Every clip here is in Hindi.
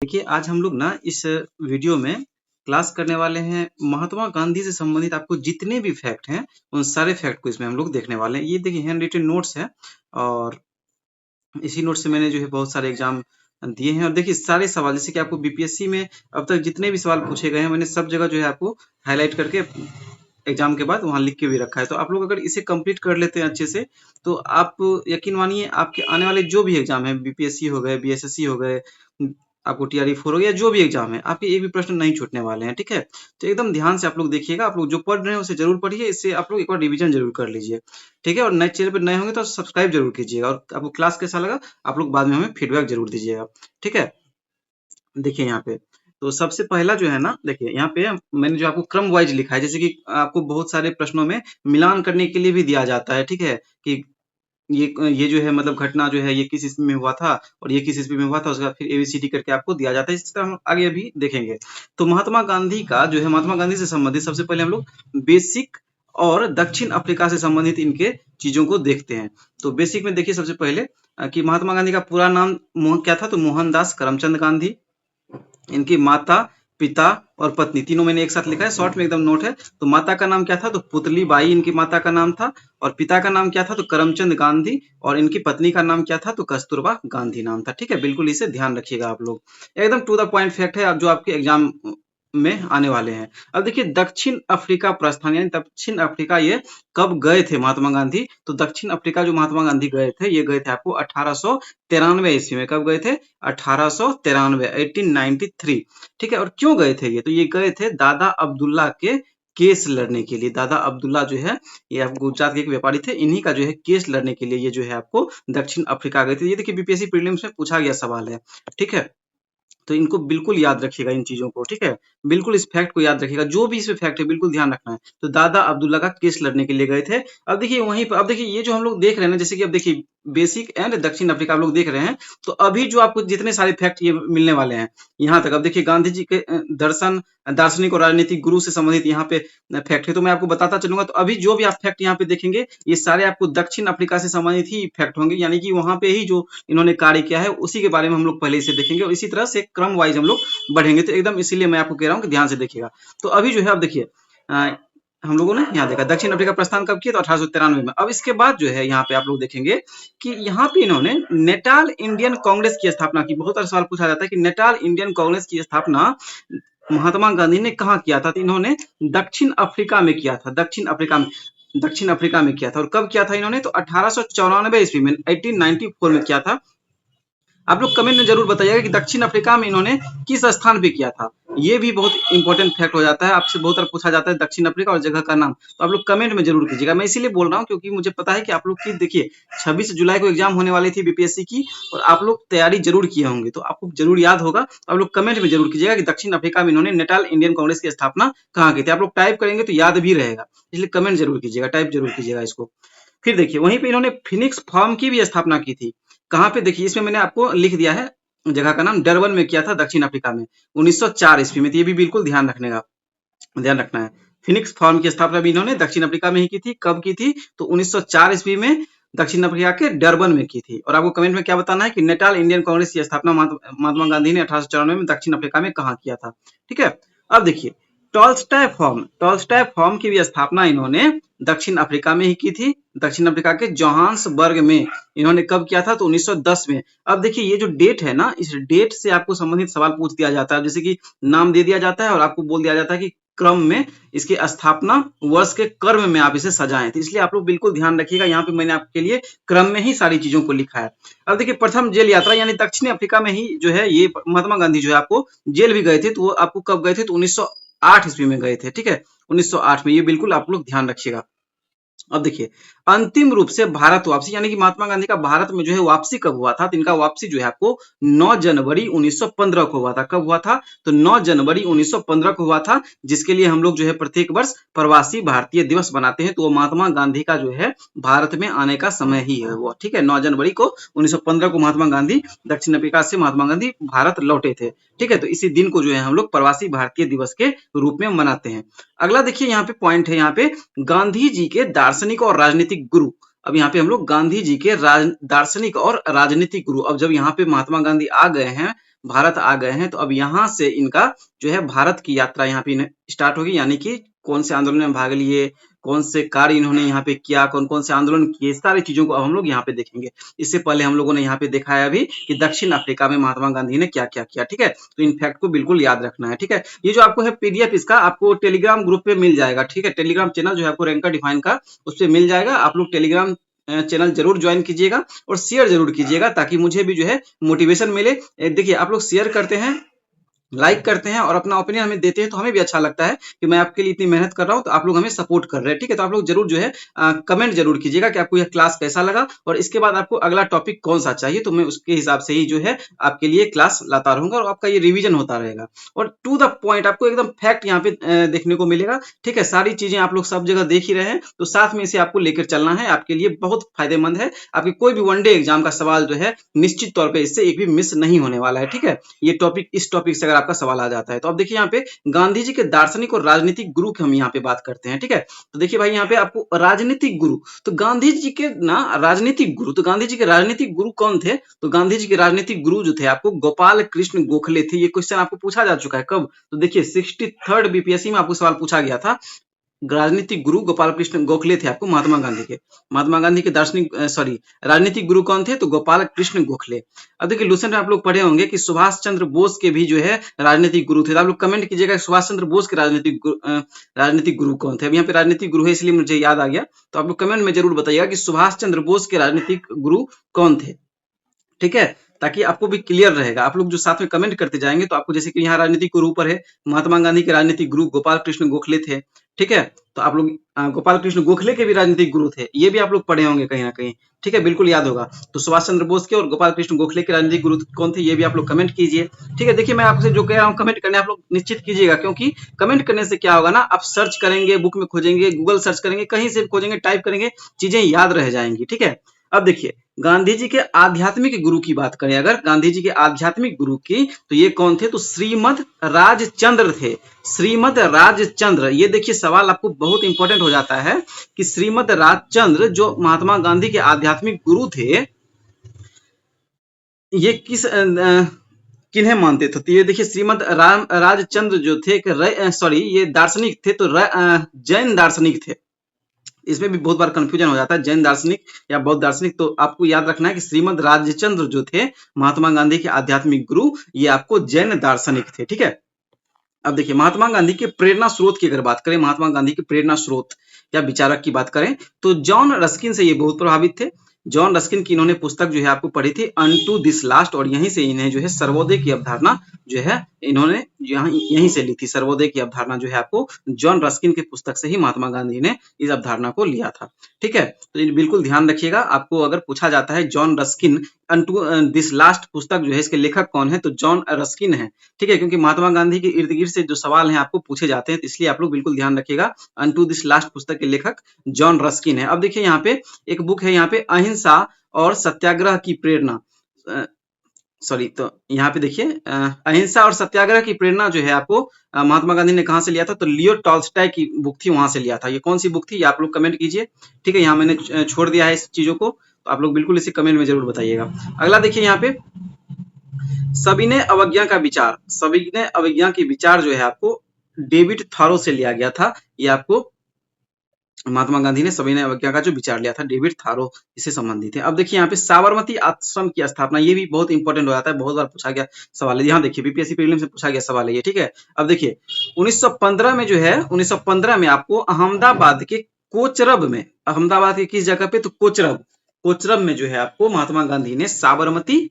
देखिए, आज हम लोग ना इस वीडियो में क्लास करने वाले हैं महात्मा गांधी से संबंधित आपको जितने भी फैक्ट हैं, उन सारे फैक्ट को इसमें हम लोग देखने वाले हैं। ये देखिए हैंड रिटन नोट्स है और इसी नोट से मैंने जो है बहुत सारे एग्जाम दिए हैं और देखिए सारे सवाल जैसे कि आपको बीपीएससी में अब तक जितने भी सवाल पूछे गए हैं मैंने सब जगह जो है आपको हाईलाइट करके एग्जाम के बाद वहां लिख के भी रखा है। तो आप लोग अगर इसे कंप्लीट कर लेते हैं अच्छे से तो आप यकीन मानिए आपके आने वाले जो भी एग्जाम है, बीपीएससी हो गए, बीएसएससी हो गए, आपको टीआरई 4 हो गया, जो भी एग्जाम है आपके एक भी प्रश्न नहीं छूटने वाले हैं। ठीक है, तो एकदम ध्यान से आप लोग देखिएगा। आप लोग जो पढ़ रहे हैं उसे जरूर पढ़िए, इससे आप लोग एक बार रिवीजन जरूर कर लीजिए। ठीक है, और नए चैनल पर नए होंगे तो सब्सक्राइब जरूर कीजिएगा और आपको क्लास कैसा लगा आप लोग बाद में हमें फीडबैक जरूर दीजिएगा। ठीक है, देखिए यहाँ पे तो सबसे पहला जो है ना, देखिए यहाँ पे मैंने जो आपको क्रम वाइज लिखा है, जैसे कि आपको बहुत सारे प्रश्नों में मिलान करने के लिए भी दिया जाता है। ठीक है, कि ये जो है मतलब घटना जो है ये किस ईस्वी में हुआ था और ये किस ईस्वी में हुआ था, उसके बाद फिर एबीसीडी करके आपको दिया जाता है। इस तरह हम आगे अभी देखेंगे। तो महात्मा गांधी का जो है, महात्मा गांधी से संबंधित सबसे पहले हम लोग बेसिक और दक्षिण अफ्रीका से संबंधित इनके चीजों को देखते हैं। तो बेसिक में देखिए सबसे पहले कि महात्मा गांधी का पूरा नाम क्या था, तो मोहनदास करमचंद गांधी। इनकी माता, पिता और पत्नी तीनों मैंने एक साथ लिखा है, शॉर्ट में एकदम नोट है। तो माता का नाम क्या था, तो पुतली बाई इनकी माता का नाम था। और पिता का नाम क्या था, तो करमचंद गांधी। और इनकी पत्नी का नाम क्या था, तो कस्तूरबा गांधी नाम था। ठीक है, बिल्कुल इसे ध्यान रखिएगा आप लोग। एकदम टू द पॉइंट फैक्ट है जो आपके एग्जाम में आने वाले हैं। अब देखिए दक्षिण अफ्रीका प्रस्थान, यानी दक्षिण अफ्रीका ये कब गए थे महात्मा गांधी, तो दक्षिण अफ्रीका जो महात्मा गांधी गए थे, ये गए थे आपको 1893 ईस्वी में। कब गए थे, 1893, 1893। ठीक है, और क्यों गए थे ये, तो ये गए थे दादा अब्दुल्ला के केस लड़ने के लिए। दादा अब्दुल्ला जो है ये आपको गुजरात के एक व्यापारी थे, इन्हीं का जो है केस लड़ने के लिए ये जो है आपको दक्षिण अफ्रीका गए थे। ये देखिए बीपीएससी प्रीलिम्स में पूछा गया सवाल है। ठीक है, तो इनको बिल्कुल याद रखिएगा इन चीजों को। ठीक है, बिल्कुल इस फैक्ट को याद रखिएगा, जो भी इसमें फैक्ट है बिल्कुल ध्यान रखना है। तो दादा अब्दुल्ला का केस लड़ने के लिए गए थे। अब देखिए वहीं पर, अब देखिए ये जो हम लोग देख रहे हैं ना, जैसे कि अब देखिए बेसिक एंड दक्षिण अफ्रीका आप लोग देख रहे हैं, तो अभी जो आपको जितने सारे फैक्ट ये मिलने वाले हैं यहाँ तक। अब देखिए गांधी जी के दर्शन, दार्शनिक और राजनीतिक गुरु से संबंधित यहाँ पे फैक्ट है, तो मैं आपको बताता चलूंगा। तो अभी जो भी आप फैक्ट यहाँ पे देखेंगे ये सारे आपको दक्षिण अफ्रीका से संबंधित ही फैक्ट होंगे, यानी कि वहां पे ही जो इन्होंने कार्य किया है उसी के बारे में हम लोग पहले इसे देखेंगे और इसी तरह से क्रम वाइज हम लोग बढ़ेंगे। तो एकदम इसीलिए मैं आपको कह रहा हूँ कि ध्यान से देखिएगा। तो अभी जो है अब देखिए हम लोगों ने यहाँ देखा दक्षिण अफ्रीका प्रस्थान कब किया, तो 1893 में। अब इसके बाद जो है यहाँ पे आप लोग देखेंगे कि यहाँ पे इन्होंने नेटाल इंडियन कांग्रेस की स्थापना की। बहुत सारा सवाल पूछा जाता है कि नेटाल इंडियन कांग्रेस की स्थापना महात्मा गांधी ने कहाँ किया था, तो इन्होंने दक्षिण अफ्रीका में किया था। दक्षिण अफ्रीका में किया था। और कब किया था इन्होंने, तो 1894 ईस्वी में, 1894 में किया था। आप लोग कमेंट में जरूर बताइएगा कि दक्षिण अफ्रीका में इन्होंने किस स्थान पे किया था। ये भी बहुत इंपॉर्टेंट फैक्ट हो जाता है, आपसे बहुत बार पूछा जाता है दक्षिण अफ्रीका और जगह का नाम, तो आप लोग कमेंट में जरूर कीजिएगा। मैं इसीलिए बोल रहा हूँ क्योंकि मुझे पता है कि आप लोग की देखिए 26 जुलाई को एग्जाम होने वाली थी बीपीएससी की और आप लोग तैयारी जरूर किए होंगे, तो आपको जरूर याद होगा। आप लोग कमेंट में जरूर कीजिएगा कि दक्षिण अफ्रीका में इन्होंने नेटाल इंडियन कांग्रेस की स्थापना कहाँ की थी। आप लोग टाइप करेंगे तो याद भी रहेगा, इसलिए कमेंट जरूर कीजिएगा, टाइप जरूर कीजिएगा इसको। फिर देखिए वहीं पे इन्होंने फिनिक्स फॉर्म की भी स्थापना की थी। कहाँ पे, देखिए इसमें मैंने आपको लिख दिया है, जगह का नाम डरबन में किया था दक्षिण अफ्रीका में 1904 ईस्वी में। तो ये भी बिल्कुल ध्यान रखना है। फिनिक्स फॉर्म की स्थापना भी इन्होंने दक्षिण अफ्रीका में ही की थी। कब की थी, तो 1904 ईस्वी में दक्षिण अफ्रीका के डरबन में की थी। और आपको कमेंट में क्या बताना है कि नेटाल इंडियन कांग्रेस की स्थापना महात्मा गांधी ने 1894 में दक्षिण अफ्रीका में कहाँ किया था। ठीक है, अब देखिए टॉल्स्टॉय फॉर्म की भी स्थापना इन्होंने दक्षिण अफ्रीका में ही की थी। दक्षिण अफ्रीका के जोहान्सबर्ग में इन्होंने कब किया था, तो 1910 में। अब देखिए ये जो डेट है ना, इस डेट से आपको संबंधित सवाल पूछ दिया जाता है, जैसे कि नाम दे दिया जाता है और आपको बोल दिया जाता है कि क्रम में इसके स्थापना वर्ष के क्रम में आप इसे सजाएं। तो इसलिए आप लोग बिल्कुल ध्यान रखिएगा, यहाँ पे मैंने आपके लिए क्रम में ही सारी चीजों को लिखा है। अब देखिए प्रथम जेल यात्रा, यानी दक्षिण अफ्रीका में ही जो है ये महात्मा गांधी जो है आपको जेल भी गए थे। तो वो आपको कब गए थे, तो 1908 ईस्वी में गए थे। ठीक है, 1908 में, ये बिल्कुल आप लोग ध्यान रखिएगा। अब देखिए अंतिम रूप से भारत वापसी, यानी कि महात्मा गांधी का भारत में जो है वापसी कब हुआ था, तो इनका वापसी जो है आपको 9 जनवरी 1915 को हुआ था। कब हुआ था, तो 9 जनवरी 1915 को हुआ था, जिसके लिए हम लोग जो है प्रत्येक वर्ष प्रवासी भारतीय दिवस बनाते हैं। तो वो महात्मा गांधी का जो है भारत में आने का समय ही है वो। ठीक है, 9 जनवरी को 1915 को महात्मा गांधी दक्षिण अफ्रीका से महात्मा गांधी भारत लौटे थे। ठीक है, तो इसी दिन को जो है हम लोग प्रवासी भारतीय दिवस के रूप में मनाते हैं। अगला देखिए यहाँ पे पॉइंट है, यहाँ पे गांधी जी के दार्शनिक और राजनीतिक गुरु। अब यहाँ पे हम लोग गांधी जी के दार्शनिक और राजनीतिक गुरु, अब जब यहाँ पे महात्मा गांधी आ गए हैं, भारत आ गए हैं, तो अब यहाँ से इनका जो है भारत की यात्रा यहाँ पे स्टार्ट होगी, यानी कि कौन से आंदोलन में भाग लिए, कौन से कार्य इन्होंने यहाँ पे किया, कौन कौन से आंदोलन किए, सारी चीजों को अब हम लोग यहाँ पे देखेंगे। इससे पहले हम लोगों ने यहाँ पे देखा है अभी कि दक्षिण अफ्रीका में महात्मा गांधी ने क्या क्या किया, ठीक है। तो इन फैक्ट को बिल्कुल याद रखना है, ठीक है। ये जो आपको है पीडीएफ, इसका आपको टेलीग्राम ग्रुप पे मिल जाएगा, ठीक है। टेलीग्राम चैनल जो है आपको रैंकर डिफाइन का, उस पर मिल जाएगा। आप लोग टेलीग्राम चैनल जरूर ज्वाइन कीजिएगा और शेयर जरूर कीजिएगा, ताकि मुझे भी जो है मोटिवेशन मिले। देखिए, आप लोग शेयर करते हैं, लाइक करते हैं और अपना ओपिनियन हमें देते हैं, तो हमें भी अच्छा लगता है कि मैं आपके लिए इतनी मेहनत कर रहा हूं, तो आप लोग हमें सपोर्ट कर रहे हैं, ठीक है। तो आप लोग जरूर जो है कमेंट जरूर कीजिएगा कि आपको यह क्लास कैसा लगा और इसके बाद आपको अगला टॉपिक कौन सा चाहिए, तो मैं उसके हिसाब से ही जो है आपके लिए क्लास लाता रहूंगा और आपका ये रिवीजन होता रहेगा। और टू द पॉइंट आपको एकदम फैक्ट यहाँ पे देखने को मिलेगा, ठीक है। सारी चीजें आप लोग सब जगह देख ही रहे हैं, तो साथ में इसे आपको लेकर चलना है, आपके लिए बहुत फायदेमंद है। आपके कोई भी वनडे एग्जाम का सवाल जो है निश्चित तौर पर इससे एक भी मिस नहीं होने वाला है, ठीक है। ये टॉपिक, इस टॉपिक से अगर आपका सवाल आ जाता है तो अब देखिए यहाँ पे गांधी जी के दार्शनिक और राजनीतिक गुरु की हम यहाँ पे बात करते हैं, ठीक है। तो देखिए भाई, यहाँ पे आपको राजनीतिक गुरु, तो गांधी जी के ना राजनीतिक गुरु, तो गांधी जी के राजनीतिक गुरु कौन थे? तो गांधी जी के राजनीतिक गुरु जो थे आपको गोपाल कृष्ण गोखले थे। ये क्वेश्चन आपको पूछा जा चुका है, कब? तो देखिए 63rd बीपीएससी में आपको सवाल पूछा गया था। राजनीतिक गुरु गोपाल कृष्ण गोखले थे आपको महात्मा गांधी के। महात्मा गांधी के दार्शनिक राजनीतिक गुरु कौन थे? तो गोपाल कृष्ण गोखले। अब देखिए लूसेंट में आप लोग पढ़े होंगे कि सुभाष चंद्र बोस के भी जो है राजनीतिक गुरु थे। तो आप लोग कमेंट कीजिएगा सुभाष चंद्र बोस के राजनीतिक गुरु कौन थे। अब यहाँ पे राजनीतिक गुरु है इसलिए मुझे याद आ गया, तो आप लोग कमेंट में जरूर बताइएगा कि सुभाष चंद्र बोस के राजनीतिक गुरु कौन थे, ठीक है। ताकि आपको भी क्लियर रहेगा। आप लोग जो साथ में कमेंट करते जाएंगे तो आपको, जैसे कि यहाँ राजनीतिक गुरु पर है, महात्मा गांधी के राजनीतिक गुरु गोपाल कृष्ण गोखले थे, ठीक है। तो आप लोग गोपाल कृष्ण गोखले के भी राजनीतिक गुरु थे, ये भी आप लोग पढ़े होंगे कहीं ना कहीं, ठीक है, बिल्कुल याद होगा। तो सुभाष चंद्र बोस के और गोपाल कृष्ण गोखले के राजनीतिक गुरु कौन थे, ये भी आप लोग कमेंट कीजिए, ठीक है। देखिए मैं आपसे जो कह रहा हूँ कमेंट करने आप लोग निश्चित कीजिएगा, क्योंकि कमेंट करने से क्या होगा ना, आप सर्च करेंगे, बुक में खोजेंगे, गूगल सर्च करेंगे, कहीं से खोजेंगे, टाइप करेंगे, चीजें याद रह जाएंगी, ठीक है। अब देखिए गांधी जी के आध्यात्मिक गुरु की बात करें, अगर गांधी जी के आध्यात्मिक गुरु की, तो ये कौन थे? तो श्रीमद राजचंद्र थे। श्रीमद राजचंद्र, ये देखिए सवाल आपको बहुत इंपॉर्टेंट हो जाता है कि श्रीमद राजचंद्र जो महात्मा गांधी के आध्यात्मिक गुरु थे, ये किन्हें मानते थे? तो ये देखिए श्रीमद राजचंद्र जो थे, ये दार्शनिक थे, तो जैन दार्शनिक थे। इसमें भी बहुत बार कंफ्यूजन हो जाता है, जैन दार्शनिक या बौद्ध दार्शनिक। तो आपको याद रखना है कि श्रीमद राजचंद्र जो थे महात्मा गांधी के आध्यात्मिक गुरु, ये आपको जैन दार्शनिक थे, ठीक है। अब देखिए महात्मा गांधी के प्रेरणा स्रोत की अगर बात करें, महात्मा गांधी के प्रेरणा स्रोत या विचारक की बात करें, तो जॉन रस्किन से ये बहुत प्रभावित थे। जॉन रस्किन की इन्होंने पुस्तक जो है आपको पढ़ी थी अनटू दिस लास्ट, और यहीं से इन्हें जो है सर्वोदय की अवधारणा जो है इन्होंने यहीं से ली थी। सर्वोदय की अवधारणा जो है आपको जॉन रस्किन के पुस्तक से ही महात्मा गांधी ने इस अवधारणा को लिया था, ठीक है। तो बिल्कुल ध्यान रखिएगा, आपको अगर पूछा जाता है John Ruskin unto this last पुस्तक जो है, इसके लेखक कौन है? तो जॉन रस्किन है, ठीक है। क्योंकि महात्मा गांधी के इर्द गिर्द से जो सवाल हैं आपको पूछे जाते हैं, तो इसलिए आप लोग बिल्कुल ध्यान रखिएगा, अनटू दिस लास्ट पुस्तक के लेखक जॉन रस्किन है। अब देखिए यहाँ पे एक बुक है, यहाँ पे अहिंसा और सत्याग्रह की प्रेरणा, तो यहाँ पे देखिए अहिंसा और सत्याग्रह की प्रेरणा जो है आपको महात्मा गांधी ने कहाँ से लिया था? तो लियो टॉल्स्टॉय की बुक थी, वहां से लिया था। ये कौन सी बुक थी, ये आप लोग कमेंट कीजिए, ठीक है। यहाँ मैंने छोड़ दिया है इस चीजों को, तो आप लोग बिल्कुल इसे कमेंट में जरूर बताइएगा। अगला देखिए यहाँ पे सविनय अवज्ञा का विचार, सविनय अवज्ञा की विचार जो है आपको डेविड थारो से लिया गया था। ये आपको महात्मा गांधी ने सविनय अवज्ञा का जो विचार लिया था, डेविड थारो इससे संबंधित है। अब देखिए यहाँ पे साबरमती आश्रम की स्थापना, ये भी बहुत इंपॉर्टेंट हो जाता है, बहुत बार पूछा गया सवाल है। यहाँ देखिए बीपीएससी प्रीलिम्स से पूछा गया सवाल है ये, ठीक है। अब देखिए 1915 में जो है, 1915 में आपको अहमदाबाद के कोचरब में, अहमदाबाद के किस जगह पे? तो कोचरब में जो है आपको महात्मा गांधी ने साबरमती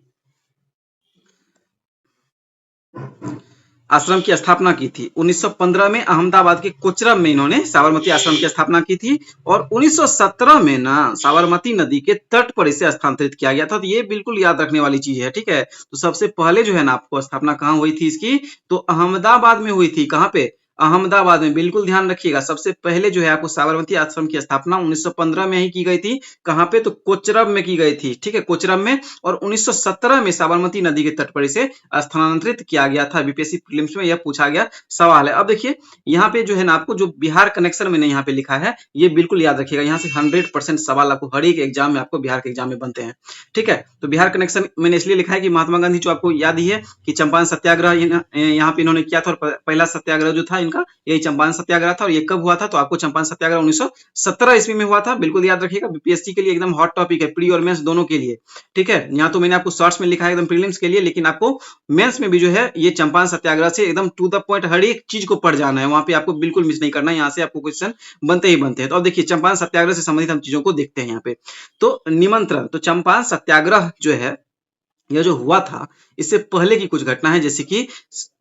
आश्रम की स्थापना की थी। 1915 में अहमदाबाद के कोचरब में इन्होंने साबरमती आश्रम की स्थापना की थी, और 1917 में ना साबरमती नदी के तट पर इसे स्थानांतरित किया गया था। तो ये बिल्कुल याद रखने वाली चीज है, ठीक है। तो सबसे पहले जो है ना आपको स्थापना कहाँ हुई थी इसकी? तो अहमदाबाद में हुई थी। कहाँ पे? अहमदाबाद में, बिल्कुल ध्यान रखिएगा। सबसे पहले जो है आपको साबरमती आश्रम की स्थापना 1915 में ही की गई थी। कहाँ पे? तो कोचरब में की गई थी, ठीक है, कोचरब में। और 1917 में साबरमती नदी के तट पर इसे स्थानांतरित किया गया था। बीपीएससी प्रीलिम्स में यह पूछा गया सवाल है। अब देखिए यहाँ पे जो है ना, आपको जो बिहार कनेक्शन मैंने यहाँ पे लिखा है, ये बिल्कुल याद रखिएगा। यहाँ से 100% सवाल आपको हर एक एग्जाम में, आपको बिहार के एग्जाम में बनते हैं, ठीक है। तो बिहार कनेक्शन मैंने इसलिए लिखा है कि महात्मा गांधी, जो आपको याद ही है कि चंपारण सत्याग्रह यहाँ पे इन्होंने किया था, और पहला सत्याग्रह जो था इनका, यही चंपारण सत्याग्रह था। और ये कब हुआ था? तो आपको चंपारण सत्याग्रह 1917 ईस्वी में हुआ था। बिल्कुल याद रखिएगा, बीपीएससी के लिए एकदम हॉट टॉपिक है, प्री और मेंस दोनों के लिए, ठीक है। यहाँ तो मैंने आपको शॉर्ट्स में लिखा है एकदम प्रीलिम्स के लिए, लेकिन आपको मेंस में भी जो है ये चंपारण सत्याग्रह से एकदम टू द पॉइंट हर एक चीज को पढ़ जाना है। वहां पे आपको बिल्कुल मिस नहीं करना है, यहाँ से आपको क्वेश्चन बनते ही बनते हैं। तो अब देखिए चंपारण सत्याग्रह से संबंधित हम चीजों को देखते हैं यहाँ पे। तो निमंत्रण, तो चंपारण सत्याग्रह जो है यह जो हुआ था, इससे पहले की कुछ घटना है, जैसे कि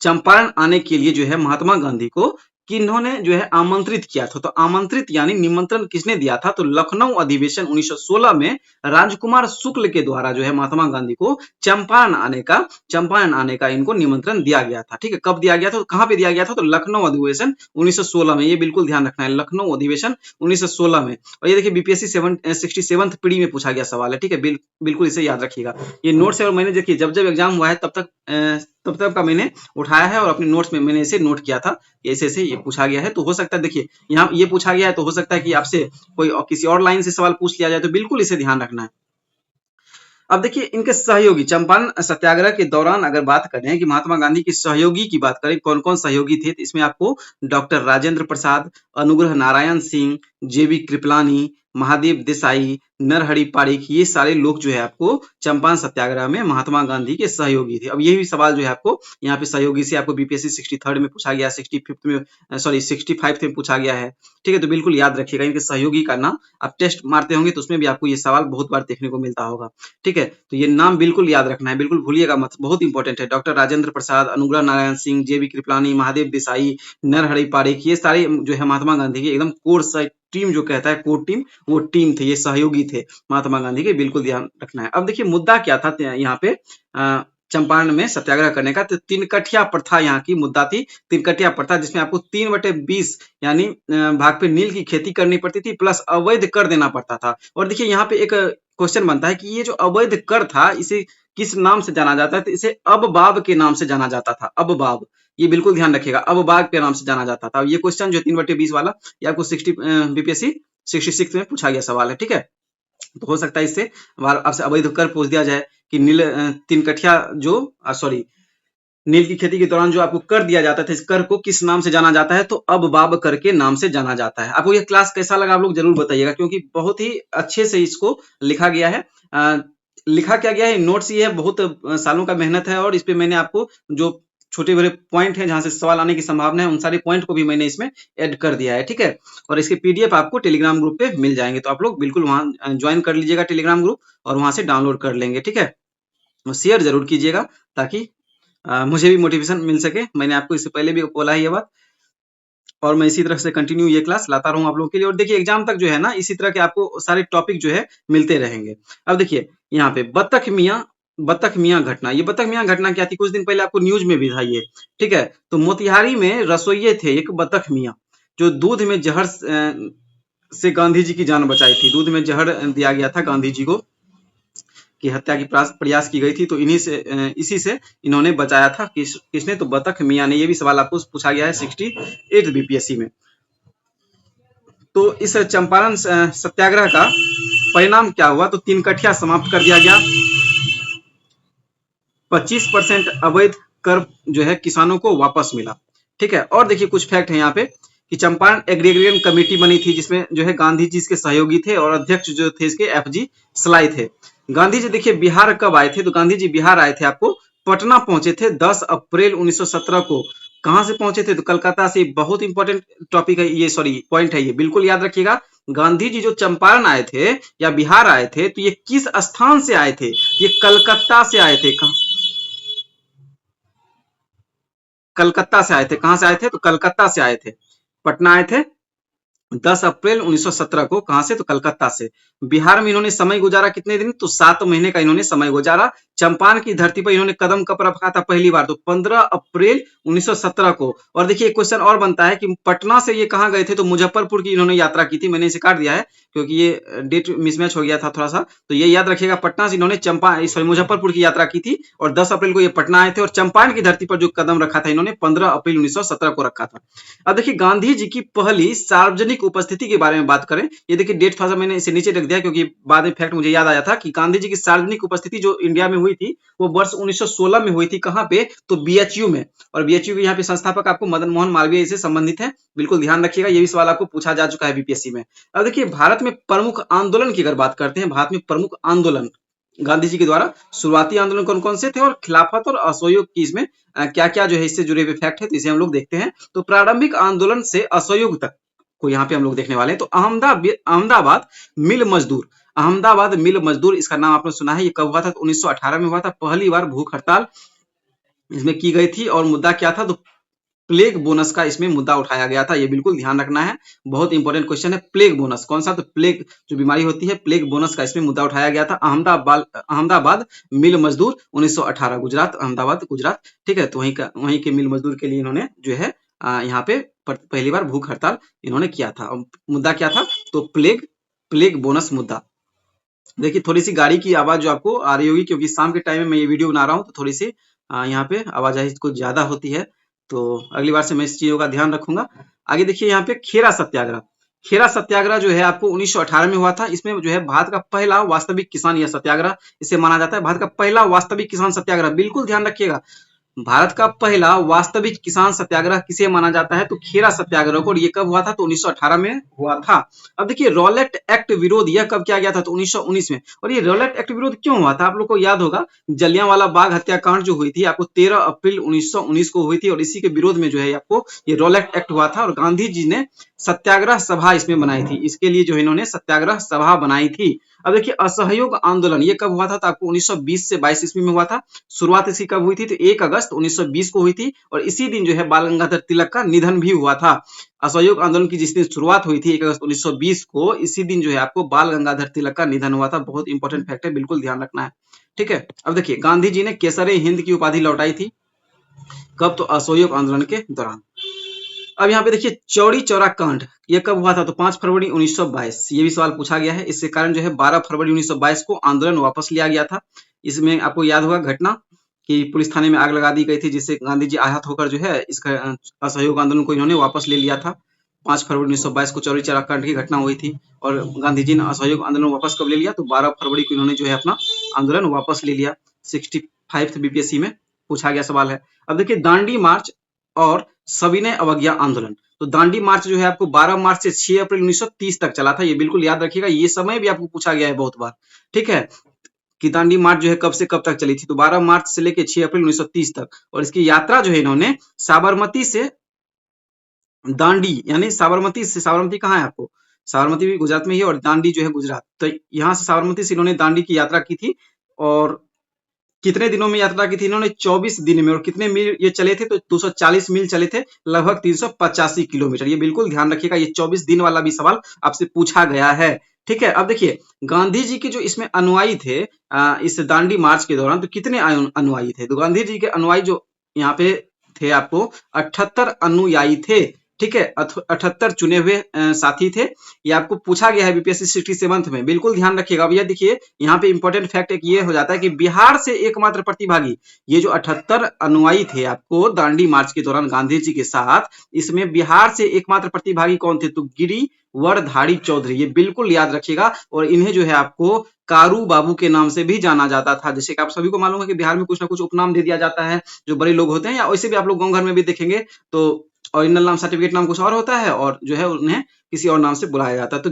चंपारण आने के लिए जो है महात्मा गांधी को किन्होंने जो है आमंत्रित किया था। तो आमंत्रित यानी निमंत्रण किसने दिया था? तो लखनऊ अधिवेशन 1916 में राजकुमार शुक्ल के द्वारा जो है महात्मा गांधी को चंपारण आने का इनको निमंत्रण दिया गया था, ठीक है। कब दिया गया था? तो कहां पे दिया गया था? तो लखनऊ अधिवेशन 1916 में। ये बिल्कुल ध्यान रखना है, लखनऊ अधिवेशन 1916 में। और ये देखिए बीपीएससी 67th पीढ़ी में पूछा गया सवाल है, ठीक है। बिल्कुल इसे याद रखिएगा। ये नोट्स है, और मैंने देखिए जब जब एग्जाम हुआ है तब तक का मैंने उठाया है, और अपने नोट्स में मैंने इसे नोट किया था। ऐसे ऐसे ये पूछा गया है। तो हो सकता है, देखिए यहाँ ये पूछा गया है, तो हो सकता है कि आपसे कोई किसी और लाइन से सवाल पूछ लिया जाए, तो बिल्कुल इसे ध्यान रखना है। अब देखिए इनके सहयोगी, चंपारण सत्याग्रह के दौरान अगर बात करें कि महात्मा गांधी के सहयोगी की बात करें, कौन कौन सहयोगी थे, तो इसमें आपको डॉक्टर राजेंद्र प्रसाद, अनुग्रह नारायण सिंह, जेबी कृपलानी, महादेव देसाई, नरहरि पारिख, ये सारे लोग जो है आपको चंपारण सत्याग्रह में महात्मा गांधी के सहयोगी थे। अब ये भी सवाल जो है आपको यहाँ पे सहयोगी से आपको बीपीएससी 63rd में पूछा गया, 65th में, सॉरी 65th में पूछा गया है, ठीक है। तो बिल्कुल याद रखिएगा इनके सहयोगी का नाम। आप टेस्ट मारते होंगे तो उसमें भी आपको ये सवाल बहुत बार देखने को मिलता होगा, ठीक है। तो ये नाम बिल्कुल याद रखना है, बिल्कुल भूलिएगा मत, बहुत इंपॉर्टेंट है। डॉक्टर राजेंद्र प्रसाद, अनुग्रह नारायण सिंह, जेबी कृपलानी, महादेव देसाई, नरहरि पारिख, ये सारे जो है महात्मा गांधी की एकदम कोर टीम, जो कहता है कोर टीम, वो टीम थे, ये सहयोगी थे महात्मा गांधी के, बिल्कुल ध्यान रखना है। अब देखिए मुद्दा क्या था यहाँ पे चंपारण में सत्याग्रह करने का, तो तिनकठिया प्रथा यहाँ की मुद्दा थी। तिनकठिया प्रथा, जिसमें आपको 3/20 यानी भाग पे नील की खेती करनी पड़ती थी, प्लस अवैध कर देना पड़ता था। और देखिए यहाँ पे एक क्वेश्चन बनता है कि ये जो अवैध कर था, इसे किस नाम से जाना जाता है? तो इसे अबबाब के नाम से जाना जाता था, अबबाब। ये बिल्कुल ध्यान रखिएगा, अबबाब के नाम से जाना जाता था। ये क्वेश्चन जो 3/20 वाला, ये आपको बीपीएससी 66 में पूछा गया सवाल है, ठीक है। तो हो सकता है इससे आपसे अवैध कर पूछ दिया जाए कि तीन कठिया जो सॉरी नील की खेती के दौरान जो आपको कर दिया जाता था, इस कर को किस नाम से जाना जाता है? तो अब बाब कर के नाम से जाना जाता है। आपको ये क्लास कैसा लगा आप लोग जरूर बताइएगा, क्योंकि बहुत ही अच्छे से इसको लिखा गया है। लिखा क्या गया है, नोट्स ये है, बहुत सालों का मेहनत है, और इस पे मैंने आपको जो छोटे बड़े पॉइंट हैं जहां से सवाल आने की संभावना है, उन सारे पॉइंट को भी मैंने इसमें ऐड कर दिया है, ठीक है। और इसके पीडीएफ आपको टेलीग्राम ग्रुप पे मिल जाएंगे, तो आप लोग बिल्कुल वहां ज्वाइन कर लीजिएगा टेलीग्राम ग्रुप, और वहां से डाउनलोड कर लेंगे, ठीक है। शेयर जरूर कीजिएगा ताकि मुझे भी मोटिवेशन मिल सके। मैंने आपको इससे पहले भी बोला है ये बात, और मैं इसी तरह से कंटिन्यू ये क्लास लाता रहूं आप लोगों के लिए। और देखिए एग्जाम तक जो है ना, इसी तरह के आपको सारे टॉपिक जो है मिलते रहेंगे। अब देखिए यहाँ पे बतख मियाँ घटना, ये बतख मियाँ घटना क्या थी? कुछ दिन पहले आपको न्यूज में भी था ये, ठीक है। तो मोतिहारी में रसोइये थे एक बतख मियाँ, जो दूध में जहर से गांधी जी की जान बचाई थी। दूध में जहर दिया गया था गांधी जी को, की हत्या की प्रयास की गई थी, तो इसी से इन्होंने बचाया था। किसने? तो बतख मियाँ ने। ये भी सवाल आपको पूछा गया है 68 बीपीएससी में। तो इस चंपारण सत्याग्रह का परिणाम क्या हुआ? तो तीन कठिया समाप्त कर दिया गया, 25% अवैध कर जो है किसानों को वापस मिला, ठीक है। और देखिए कुछ फैक्ट है यहाँ पे कि चंपारण एग्रीगेरियन कमेटी बनी थी, जिसमें जो है गांधी जी इसके सहयोगी थे, और अध्यक्ष जो थे इसके एफजी सलाई थे। गांधी जी देखिए बिहार कब आए थे? तो गांधी जी बिहार आए थे, आपको पटना पहुंचे थे 10 अप्रैल 1917 को। कहां से पहुंचे थे? तो कलकत्ता से। बहुत इंपॉर्टेंट टॉपिक है ये, सॉरी पॉइंट है ये, बिल्कुल याद रखिएगा। गांधी जी जो चंपारण आए थे या बिहार आए थे, तो ये किस स्थान से आए थे? ये कलकत्ता से आए थे। कलकत्ता से आए थे। कहां से आए थे? तो कलकत्ता से आए थे। पटना आए थे 10 अप्रैल 1917 को। कहां से? तो कलकत्ता से। बिहार में इन्होंने समय गुजारा कितने दिन? तो 7 महीने का इन्होंने समय गुजारा। चंपारण की धरती पर इन्होंने कदम कब रखा था पहली बार? तो 15 अप्रैल 1917 को। और देखिए एक क्वेश्चन और बनता है कि पटना से ये कहाँ गए थे? तो मुजफ्फरपुर की इन्होंने यात्रा की थी। मैंने इसे काट दिया है क्योंकि ये डेट मिसमैच हो गया था थोड़ा सा, तो ये याद रखिएगा। पटना से इन्होंने मुजफ्फरपुर की यात्रा की थी और 10 अप्रैल को ये पटना आए थे। और चंपारण की धरती पर जो कदम रखा था इन्होंने 15 अप्रैल 1917 को रखा था। अब देखिए गांधी जी की पहली सार्वजनिक उपस्थिति के बारे में बात करें। ये देखिए डेट थोड़ा सा मैंने इसे नीचे रख दिया क्योंकि बाद में फैक्ट मुझे याद आया था कि गांधी जी की सार्वजनिक उपस्थिति जो इंडिया में हुई थी वो वर्ष 1916 में हुई थी। कहाँ पे? तो बीएचयू में। और बीएचयू के यहाँ पे संस्थापक आपको मदन मोहन मालवीय से संबंधित है, बिल्कुल ध्यान रखिएगा। ये भी सवाल आपको पूछा जा चुका है बीपीएससी में। अब देखिए भारत में प्रमुख आंदोलन की अगर बात करते हैं, भारत में प्रमुख आंदोलन गांधी जी के द्वारा शुरुआती आंदोलन कौन कौन से थे और खिलाफत और असहयोग की इसमें क्या क्या जो है इससे जुड़े हुए फैक्ट है, तो इसे हम लोग देखते हैं। तो प्रारंभिक आंदोलन से असहयोग तक को यहाँ पे हम लोग देखने वाले हैं। तो अहमदाबाद मिल मजदूर, अहमदाबाद मिल मजदूर, इसका नाम आपने सुना है। ये कब हुआ था? तो 1918 में हुआ था। पहली बार भूख हड़ताल इसमें की गई थी और मुद्दा क्या था? तो प्लेग बोनस का इसमें मुद्दा उठाया गया था। ये बिल्कुल ध्यान रखना है, बहुत इंपॉर्टेंट क्वेश्चन है। प्लेग बोनस कौन सा? तो प्लेग जो बीमारी होती है, प्लेग बोनस का इसमें मुद्दा उठाया गया था। अहमदाबाद मिल मजदूर 1918, गुजरात, अहमदाबाद गुजरात। ठीक है, तो वहीं के मिल मजदूर के लिए इन्होंने जो है यहाँ पे पहली बार भूख हड़ताल इन्होंने किया था। मुद्दा क्या था? तो प्लेग बोनस मुद्दा। देखिए थोड़ी सी गाड़ी की आवाज जो आपको आ रही होगी क्योंकि शाम के टाइम में मैं ये वीडियो बना रहा हूँ, तो थोड़ी सी यहाँ पे आवाजाही कुछ ज्यादा होती है, तो अगली बार से मैं इस चीजों का ध्यान रखूंगा। आगे देखिए यहाँ पे खेरा सत्याग्रह। खेरा सत्याग्रह जो है आपको 1918 में हुआ था। इसमें जो है भारत का पहला वास्तविक किसान यह सत्याग्रह इसे माना जाता है। भारत का पहला वास्तविक किसान सत्याग्रह, बिल्कुल ध्यान रखिएगा। भारत का पहला वास्तविक किसान सत्याग्रह किसे माना जाता है? तो खेरा सत्याग्रह को। और ये कब हुआ था? तो 1918 में हुआ था। अब देखिए रॉलेट एक्ट विरोध यह कब किया गया था? तो 1919 में। और ये रॉलेट एक्ट विरोध क्यों हुआ था? आप लोग को याद होगा, जलियांवाला बाग हत्याकांड जो हुई थी आपको 13 अप्रैल 1919 को हुई थी और इसी के विरोध में जो है आपको ये रॉलेट एक्ट हुआ था। और गांधी जी ने सत्याग्रह सभा इसमें बनाई थी। इसके लिए जो इन्होंने सत्याग्रह सभा बनाई थी। अब देखिए असहयोग आंदोलन ये कब हुआ था? तो आपको 1920 से 22 ईस्वी में हुआ था। शुरुआत इसकी कब हुई थी? तो 1 अगस्त 1920 को हुई थी और इसी दिन जो है बाल गंगाधर तिलक का निधन भी हुआ था। असहयोग आंदोलन की जिस दिन शुरुआत हुई थी 1 अगस्त 1920 को, इसी दिन जो है आपको बाल गंगाधर तिलक का निधन हुआ था। बहुत इंपॉर्टेंट फैक्ट है, बिल्कुल ध्यान रखना है। ठीक है, अब देखिए गांधी जी ने केसरे हिंद की उपाधि लौटाई थी कब? तो असहयोग आंदोलन के दौरान। अब यहाँ पे देखिए चौरी चौरा कांड ये कब हुआ था? तो 5 फरवरी 1922। ये भी सवाल पूछा गया है। इसके कारण जो है 12 फरवरी 1922 को आंदोलन वापस लिया गया था। इसमें आपको याद होगा घटना कि पुलिस थाने में आग लगा दी गई थी, जिससे गांधी जी आहत होकर जो है इसका असहयोग आंदोलन को इन्होंने वापस ले लिया था। 5 फरवरी 1922 को चौरी चौरा कांड की घटना हुई थी और गांधी जी ने असहयोग आंदोलन वापस कब ले लिया? तो 12 फरवरी को इन्होंने जो है अपना आंदोलन वापस ले लिया। 65 बीपीएससी में पूछा गया सवाल है। अब देखिए दांडी मार्च और सविनय अवज्ञा आंदोलन। तो दांडी मार्च जो है आपको 12 मार्च से 6 अप्रैल 1930 तक चला था। ये बिल्कुल याद रखिएगा, ये समय भी आपको पूछा गया है बहुत बार। ठीक है, कि दांडी मार्च जो है कब से कब तक चली थी? तो 12 मार्च से लेकर 6 अप्रैल 1930 तक। और इसकी यात्रा जो है इन्होंने साबरमती से दांडी, यानी साबरमती कहाँ है आपको? साबरमती भी गुजरात में ही है और दांडी जो है गुजरात। तो यहाँ से साबरमती से इन्होंने दांडी की यात्रा की थी। और कितने दिनों में यात्रा की थी इन्होंने? 24 दिन में। और कितने मील ये चले थे? तो 240 मील चले थे, लगभग 385 किलोमीटर। ये बिल्कुल ध्यान रखिएगा, ये 24 दिन वाला भी सवाल आपसे पूछा गया है। ठीक है, अब देखिए गांधी जी के जो इसमें अनुयायी थे इस दांडी मार्च के दौरान, तो कितने अनुयायी थे? तो गांधी जी के अनुयायी जो यहाँ पे थे आपको 78 अनुयायी थे। ठीक है, 78 चुने हुए साथी थे। ये आपको पूछा गया है बीपीएससी 67 में, बिल्कुल ध्यान रखिएगा। अब ये देखिए यहाँ पे इंपॉर्टेंट फैक्ट एक ये हो जाता है कि बिहार से एकमात्र प्रतिभागी, ये जो 78 अनुयायी थे आपको दांडी मार्च के दौरान गांधी जी के साथ, इसमें बिहार से एकमात्र प्रतिभागी कौन थे? तो गिरिवरधारी चौधरी। ये बिल्कुल याद रखिएगा। और इन्हें जो है आपको कारू बाबू के नाम से भी जाना जाता था। जैसे कि आप सभी को मालूम है कि बिहार में कुछ ना कुछ उपनाम दे दिया जाता है जो बड़े लोग होते हैं, या वैसे भी आप लोग गांव घर में भी देखेंगे तो ओरिजिनल नाम सर्टिफिकेट नाम कुछ और होता है और जो है उन्हें किसी और नाम से बुलाया जाता है। तो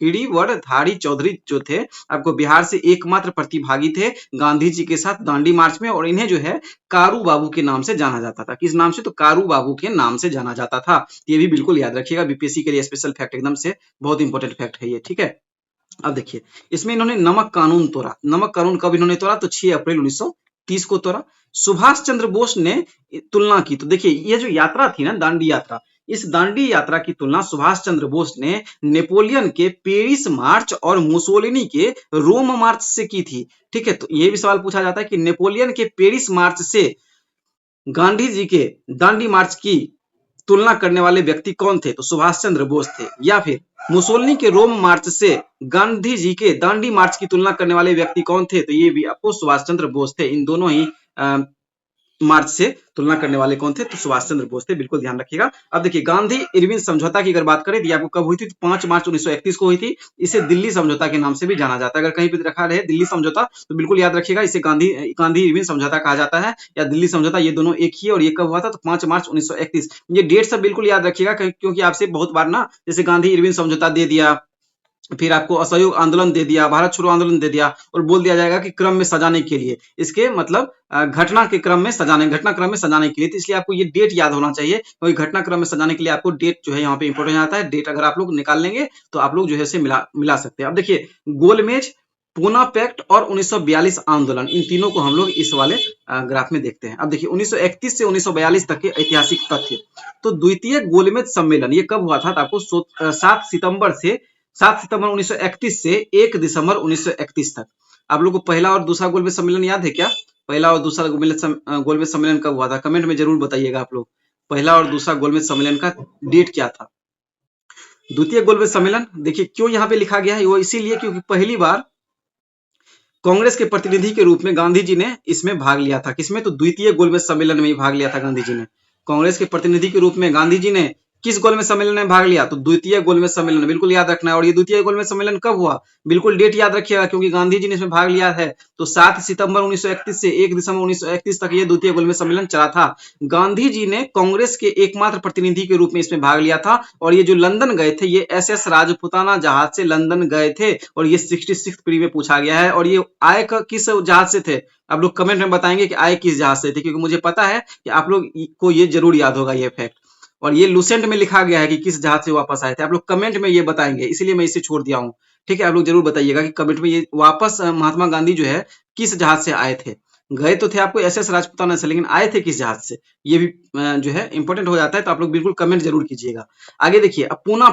गिरिवरधारी चौधरी जो थे आपको बिहार से एकमात्र प्रतिभागी थे गांधी जी के साथ दांडी मार्च में। और इन्हें जो है कारू बाबू के नाम से जाना जाता था। किस नाम से? तो कारू बाबू के नाम से जाना जाता था। ये भी बिल्कुल याद रखिएगा, बीपीएससी के लिए स्पेशल फैक्ट, एकदम से बहुत इंपॉर्टेंट फैक्ट है ये। ठीक है, अब देखिए इसमें इन्होंने नमक कानून तोड़ा। नमक कानून कब इन्होंने तोड़ा? तो 6 अप्रैल 1930 को तोड़ा। सुभाष चंद्र बोस ने तुलना की। तो देखिए ये जो यात्रा थी ना दांडी यात्रा, इस दांडी यात्रा की तुलना सुभाष चंद्र बोस ने नेपोलियन के पेरिस मार्च और मुसोलिनी के रोम मार्च से की थी। ठीक है, तो ये भी सवाल पूछा जाता है कि नेपोलियन के पेरिस मार्च से गांधी जी के दांडी मार्च की तुलना करने वाले व्यक्ति कौन थे? तो सुभाष चंद्र बोस थे। या फिर मुसोलिनी के रोम मार्च से गांधी जी के दांडी मार्च की तुलना करने वाले व्यक्ति कौन थे? तो ये भी आपको सुभाष चंद्र बोस थे। इन दोनों ही मार्च से तुलना करने वाले कौन थे? तो सुभाष चंद्र बोस थे। बिल्कुल ध्यान रखिएगा। अब देखिए, गांधी इरविन समझौता की अगर बात करें तो आपको कब हुई थी? तो 5 मार्च 1931 को हुई थी। इसे दिल्ली समझौता के नाम से भी जाना जाता है। अगर कहीं पे रखा रहे दिल्ली समझौता तो बिल्कुल याद रखिएगा, इसे गांधी इरविन समझौता कहा जाता है या दिल्ली समझौता, ये दोनों एक ही है। और ये कब हुआ था? तो 5 मार्च 1931। ये डेट सब बिल्कुल याद रखिएगा, क्योंकि आपसे बहुत बार ना जैसे गांधी इरविन समझौता दे दिया, फिर आपको असहयोग आंदोलन दे दिया, भारत छोड़ो आंदोलन दे दिया और बोल दिया जाएगा कि क्रम में सजाने के लिए, इसके मतलब घटना क्रम में सजाने के लिए। तो इसलिए आपको ये डेट याद होना चाहिए, क्योंकि घटना क्रम में सजाने के लिए आपको डेट जो है यहाँ पे इंपॉर्टेंट आता है। डेट अगर आप लोग निकाल लेंगे तो आप लोग जो है इसे मिला सकते हैं। अब देखिए, गोलमेज, पूना पैक्ट और 1942 आंदोलन, इन तीनों को हम लोग इस वाले ग्राफ में देखते हैं। अब देखिए, 1931 से 1942 तक के ऐतिहासिक तथ्य। तो द्वितीय गोलमेज सम्मेलन ये कब हुआ था? तो आपको 7 सितंबर 1931 से 1 दिसंबर 1931 तक। आप लोग को पहला और दूसरा गोलमेज सम्मेलन याद है क्या? पहला और दूसरा गोलमेज सम्मेलन कब हुआ था? कमेंट में जरूर बताइएगा आप लोग। पहला और दूसरा गोलमेज सम्मेलन का डेट क्या था? द्वितीय गोलमेज सम्मेलन देखिए क्यों यहाँ पे लिखा गया है, वो इसीलिए क्योंकि पहली बार कांग्रेस के प्रतिनिधि के रूप में गांधी जी ने इसमें भाग लिया था। किसमें? तो द्वितीय गोलमेज सम्मेलन में ही भाग लिया था गांधी जी ने। कांग्रेस के प्रतिनिधि के रूप में गांधी जी ने किस गोलमेज सम्मेलन में भाग लिया? तो द्वितीय गोलमेज सम्मेलन, बिल्कुल याद रखना है। और ये द्वितीय गोलमेज सम्मेलन कब हुआ? बिल्कुल डेट याद रखिएगा, क्योंकि गांधी जी ने इसमें भाग लिया है। तो 7 सितंबर 1931 से 1 दिसंबर 1931 तक ये द्वितीय गोलमेज सम्मेलन चला था। गांधी जी ने कांग्रेस के एकमात्र प्रतिनिधि के रूप में इसमें भाग लिया था। और ये जो लंदन गए थे, ये SS राजपुताना जहाज से लंदन गए थे। और ये 66 प्री में पूछा गया है। और ये आए किस जहाज से थे? आप लोग कमेंट में बताएंगे कि आए किस जहाज से थे, क्योंकि मुझे पता है कि आप लोग को ये जरूर याद होगा ये फैक्ट। और ये लूसेंट में लिखा गया है कि किस जहाज से वापस आए थे। आप लोग कमेंट में ये बताएंगे, इसीलिए मैं इसे छोड़ दिया हूँ। ठीक है, आप लोग जरूर बताइएगा कि कमेंट में ये वापस महात्मा गांधी जो है किस जहाज से आए थे। गए तो थे आपको SS राजपुताना से, लेकिन आए थे किस जहाज से, ये भी जो है इंपॉर्टेंट हो जाता है। तो आप लोग बिल्कुल कमेंट जरूर कीजिएगा। आगे देखिए, अब पूना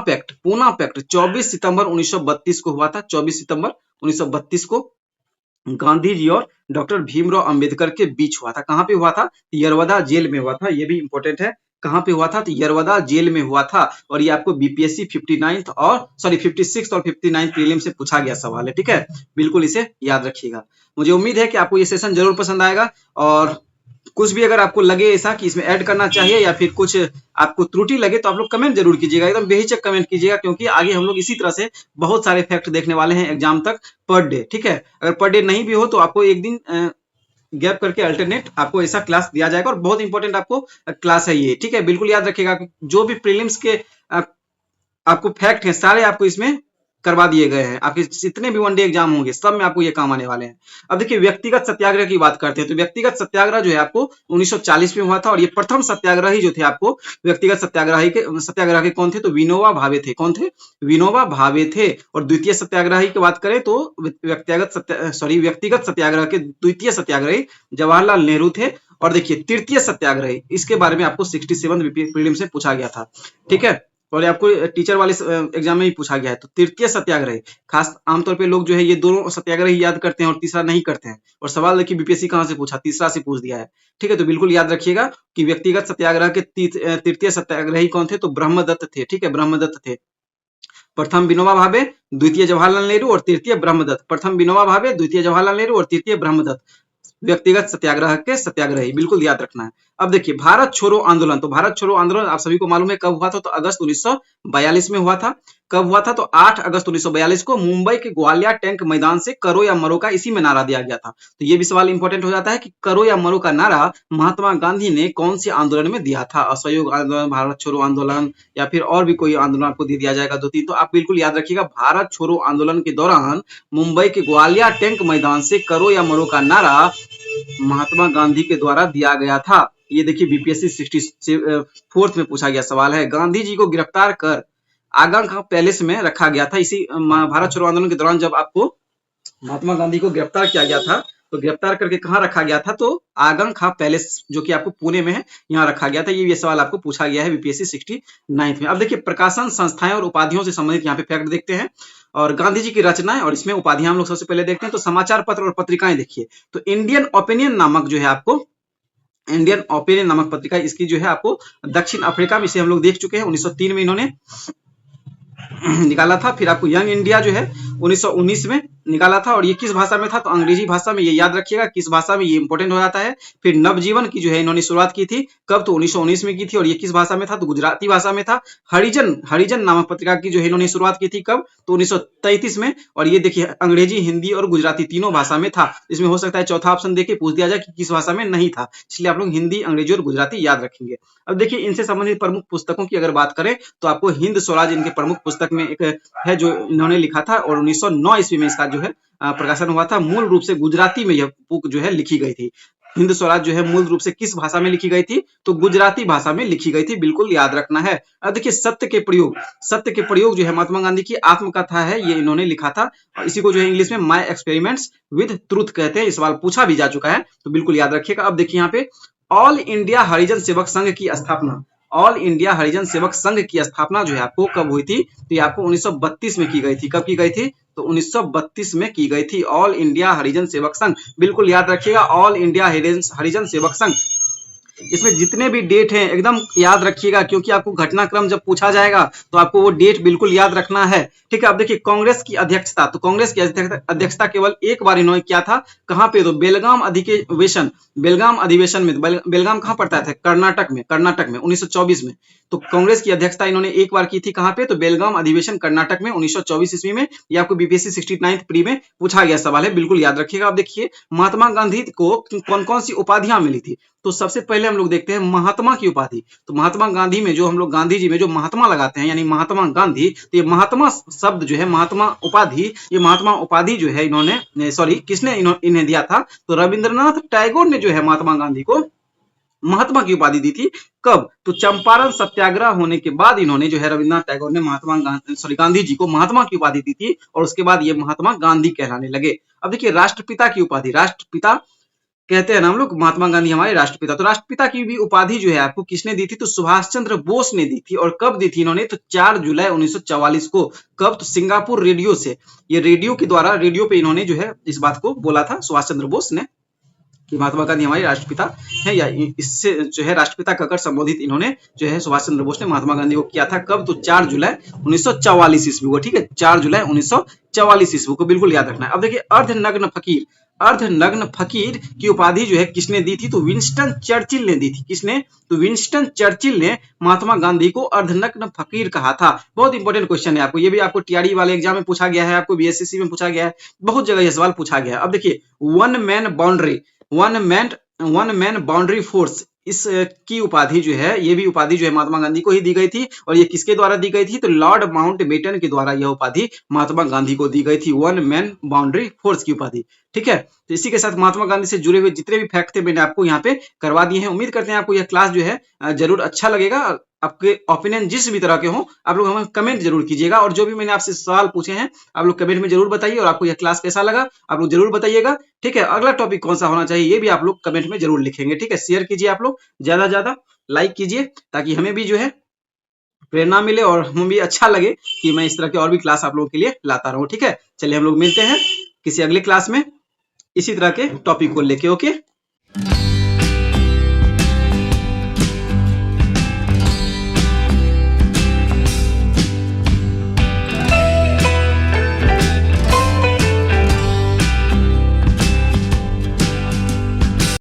पैक्ट 24 सितंबर 1932 को हुआ था। 24 सितंबर 1932 को गांधी जी और डॉक्टर भीमराव अंबेडकर के बीच हुआ था। कहां पे हुआ था? यरवदा जेल में हुआ था। ये भी इंपॉर्टेंट है। कहां पे हुआ था? तो यरवदा जेल में हुआ था। और ये आपको BPSC 56 और 59 प्रीलिम से पूछा गया सवाल है। ठीक है, बिल्कुल इसे याद रखिएगा। मुझे उम्मीद है कि आपको ये सेशन जरूर पसंद आएगा। और कुछ भी अगर आपको लगे ऐसा कि इसमें ऐड करना चाहिए या फिर कुछ आपको त्रुटि लगे तो आप लोग कमेंट जरूर कीजिएगा, एकदम बेहिचक कमेंट कीजिएगा, क्योंकि आगे हम लोग इसी तरह से बहुत सारे फैक्ट देखने वाले हैं एग्जाम तक पर डे। ठीक है, अगर पर डे नहीं भी हो तो आपको एक दिन गैप करके अल्टरनेट आपको ऐसा क्लास दिया जाएगा। और बहुत इंपॉर्टेंट आपको क्लास है ये। ठीक है, बिल्कुल याद रखिएगा, जो भी प्रीलिम्स के आपको फैक्ट हैं सारे आपको इसमें करवा दिए गए हैं। आपके जितने भी वनडे एग्जाम होंगे सब में आपको ये काम आने वाले हैं। अब देखिए, व्यक्तिगत सत्याग्रह की बात करते हैं। तो व्यक्तिगत सत्याग्रह जो है आपको 1940 में हुआ था। और ये प्रथम सत्याग्रही जो थे आपको व्यक्तिगत सत्याग्रह के कौन थे? तो विनोबा भावे थे। कौन थे? विनोबा भावे थे। और द्वितीय सत्याग्रही की बात करें तो व्यक्तिगत सत्याग्रह के द्वितीय सत्याग्रही जवाहरलाल नेहरू थे। और देखिए, तृतीय सत्याग्रही, इसके बारे में आपको 67 प्रीलिम से पूछा गया था। ठीक है, और आपको टीचर वाले एग्जाम में ही पूछा गया है। तो तृतीय सत्याग्रही, खास आमतौर पे लोग जो है ये दोनों सत्याग्रह ही याद करते हैं और तीसरा नहीं करते हैं। और सवाल देखिए BPSC कहां से पूछा? तीसरा से पूछ दिया है। ठीक है, तो बिल्कुल याद रखिएगा कि व्यक्तिगत सत्याग्रह के तृतीय सत्याग्रही कौन थे? तो ब्रह्मदत्त थे। ठीक है, ब्रह्मदत्त थे। प्रथम विनोबा भावे, द्वितीय जवाहरलाल नेहरू और तृतीय ब्रह्मदत्त। प्रथम विनोबा भावे, द्वितीय जवाहरलाल नेहरू और तृतीय ब्रह्मदत्त, व्यक्तिगत सत्याग्रह के सत्याग्रही, बिल्कुल याद रखना है। अब देखिए, भारत छोड़ो आंदोलन। तो भारत छोड़ो आंदोलन आप सभी को मालूम है कब हुआ था? तो अगस्त 1942 में हुआ था। कब हुआ था? तो 8 अगस्त 1942 को मुंबई के ग्वालियर टैंक मैदान से करो या मरो का इसी में नारा दिया गया था। तो ये भी सवाल इंपॉर्टेंट हो जाता है कि करो या मरो का नारा महात्मा गांधी ने कौन से आंदोलन में दिया था? असहयोग आंदोलन, भारत छोड़ो आंदोलन, या फिर और भी कोई आंदोलन आपको दे दिया जाएगा 2-3। तो आप बिल्कुल याद रखिएगा, भारत छोड़ो आंदोलन के दौरान मुंबई के ग्वालियर टैंक मैदान से करो या मरो का नारा महात्मा गांधी के द्वारा दिया गया था। ये देखिए BPSC 64 में पूछा गया सवाल है। गांधी जी को गिरफ्तार कर आगरा का पैलेस में रखा गया था। इसी भारत छोड़ो आंदोलन के दौरान जब आपको महात्मा गांधी को गिरफ्तार किया गया था तो गिरफ्तार करके कहाँ रखा गया था, तो आगम खां पैलेस जो कि आपको पुणे में है, यहाँ रखा गया था। ये सवाल आपको पूछा गया है बीपीएससी 69 में। अब देखिए प्रकाशन, संस्थाएं और उपाधियों से संबंधित यहाँ पे फैक्ट देखते हैं, और गांधी जी की रचनाएं और इसमें उपाधियां हम लोग सबसे पहले देखते हैं। तो समाचार पत्र और पत्रिकाएं देखिए, तो इंडियन ओपिनियन नामक जो है आपको, इंडियन ओपिनियन नामक पत्रिका, इसकी जो है आपको दक्षिण अफ्रीका में, इसे हम लोग देख चुके हैं, 1903 में इन्होंने निकाला था। फिर आपको यंग इंडिया जो है 1919 में निकाला था, और ये किस भाषा में था, तो अंग्रेजी भाषा में। ये याद रखिएगा किस भाषा में, ये इंपॉर्टेंट हो जाता है। फिर नवजीवन की जो है इन्होंने शुरुआत की थी, कब, तो 1919 में की थी, और ये किस भाषा में था, तो गुजराती भाषा में था। हरिजन नामक पत्रिका की जो है इन्होंने शुरुआत की थी, कब, तो 1933 में, और ये देखिए अंग्रेजी, हिंदी और गुजराती तीनों भाषा में था। इसमें हो सकता है चौथा ऑप्शन देके पूछ दिया जाए कि किस भाषा में नहीं था, इसलिए आप लोग हिंदी, अंग्रेजी और गुजराती याद रखेंगे। अब देखिए इनसे संबंधित प्रमुख पुस्तकों की अगर बात करें, तो आपको हिंद स्वराज इनके प्रमुख पुस्तक में एक है जो इन्होंने लिखा था, और 1909 ईस्वी में इसका जो है प्रकाशन हुआ था। मूल रूप से गुजराती में यह बुक जो है लिखी गई थी। हिंद स्वराज जो है मूल रूप से किस भाषा में लिखी गई थी, तो गुजराती भाषा में लिखी गई थी, बिल्कुल याद रखना है। अब देखिए सत्य के प्रयोग जो है महात्मा गांधी की आत्मकथा है, ये इन्होंने लिखा था, और इसी को जो है इंग्लिश में माय एक्सपेरिमेंट्स विद ट्रूथ कहते हैं। सवाल पूछा भी जा चुका है, तो बिल्कुल याद रखिएगा। अब देखिए यहाँ पे ऑल इंडिया हरिजन सेवक संघ की स्थापना, ऑल इंडिया हरिजन सेवक संघ की स्थापना जो है आपको कब हुई थी, तो ये आपको 1932 में की गई थी। कब की गई थी, तो 1932 में की गई थी ऑल इंडिया हरिजन सेवक संघ, बिल्कुल याद रखिएगा ऑल इंडिया हरिजन सेवक संघ। इसमें जितने भी डेट हैं एकदम याद रखिएगा, क्योंकि आपको घटनाक्रम जब पूछा जाएगा तो आपको वो डेट बिल्कुल याद रखना है, ठीक है। अब देखिए कांग्रेस की अध्यक्षता, तो कांग्रेस की अध्यक्षता केवल एक बार इन्होंने किया था, कहां पे, तो बेलगाम अधिवेशन में। बेलगाम कहां पड़ता है, कर्नाटक में 1924 में। तो कांग्रेस की अध्यक्षता इन्होंने एक बार की थी, कहां पे, तो बेलगाम अधिवेशन कर्नाटक में 1924 ईस्वी में। ये आपको बीपीएससी 69 प्री में पूछा गया सवाल है, बिल्कुल याद रखिएगा। अब देखिए महात्मा गांधी को कौन कौन सी उपाधियां मिली थी, तो सबसे पहले हम लोग देखते हैं महात्मा की उपाधि। तो महात्मा गांधी में जो हम लोग गांधी जी में जो महात्मा लगाते हैं, यानी महात्मा गांधी, तो ये महात्मा शब्द जो है, महात्मा उपाधि जो है इन्होंने, सॉरी किसने इन्हें दिया था, तो रविंद्रनाथ टैगोर ने जो है महात्मा गांधी को महात्मा की उपाधि दी थी। कब, तो चंपारण सत्याग्रह होने के बाद इन्होंने जो है रविंद्रनाथ टैगोर ने गांधी जी को महात्मा की उपाधि दी थी, और उसके बाद ये महात्मा गांधी कहलाने लगे। अब देखिए राष्ट्रपिता की उपाधि, राष्ट्रपिता कहते हैं ना हम लोग, महात्मा गांधी हमारे राष्ट्रपिता। तो राष्ट्रपिता की भी उपाधि जो है आपको किसने दी थी, तो सुभाष चंद्र बोस ने दी थी। और कब दी थी इन्होंने, तो 4 जुलाई 1944 को। कब, तो सिंगापुर रेडियो से, ये रेडियो के द्वारा, रेडियो पे इन्होंने जो है इस बात को बोला था सुभाष चंद्र बोस ने कि महात्मा गांधी हमारे राष्ट्रपिता है, या इससे जो है राष्ट्रपिता कहकर संबोधित इन्होंने जो है सुभाष चंद्र बोस ने महात्मा गांधी को किया था। कब, तो 4 जुलाई 1944 ईस्वी को, ठीक है, 4 जुलाई 1944 ईस्वी को, बिल्कुल याद रखना है। अब देखिए अर्धनग्न फकीर की उपाधि जो है किसने दी थी, तो विंस्टन चर्चिल ने दी थी। किसने, तो विंस्टन चर्चिल ने महात्मा गांधी को अर्धनग्न फकीर कहा था। बहुत इंपॉर्टेंट क्वेश्चन है आपको, ये भी आपको टीआरई वाले एग्जाम में पूछा गया है, आपको बीएसएससी में पूछा गया है, बहुत जगह यह सवाल पूछा गया है। अब देखिए वन मैन बाउंड्री फोर्स, इस की उपाधि जो है, ये भी उपाधि जो है महात्मा गांधी को ही दी गई थी, और ये किसके द्वारा दी गई थी, तो लॉर्ड माउंटबेटन के द्वारा यह उपाधि महात्मा गांधी को दी गई थी, वन मैन बाउंड्री फोर्स की उपाधि, ठीक है। तो इसी के साथ महात्मा गांधी से जुड़े हुए जितने भी फैक्ट थे मैंने आपको यहाँ पे करवा दिए हैं। उम्मीद करते हैं आपको यह क्लास जो है जरूर अच्छा लगेगा। आपके ओपिनियन जिस भी तरह के हो आप लोग हमें कमेंट जरूर कीजिएगा, और जो भी मैंने आपसे सवाल पूछे हैं आप लोग कमेंट में जरूर बताइए, और आपको यह क्लास कैसा लगा आप लोग जरूर बताइएगा, ठीक है। अगला टॉपिक कौन सा होना चाहिए ये भी आप लोग कमेंट में जरूर लिखेंगे, ठीक है। शेयर कीजिए, आप लोग ज्यादा से ज्यादा लाइक कीजिए, ताकि हमें भी जो है प्रेरणा मिले और हमें भी अच्छा लगे कि मैं इस तरह के और भी क्लास आप लोगों के लिए लाता रहूं, ठीक है। चलिए हम लोग मिलते हैं किसी अगले क्लास में इसी तरह के टॉपिक को लेके, ओके।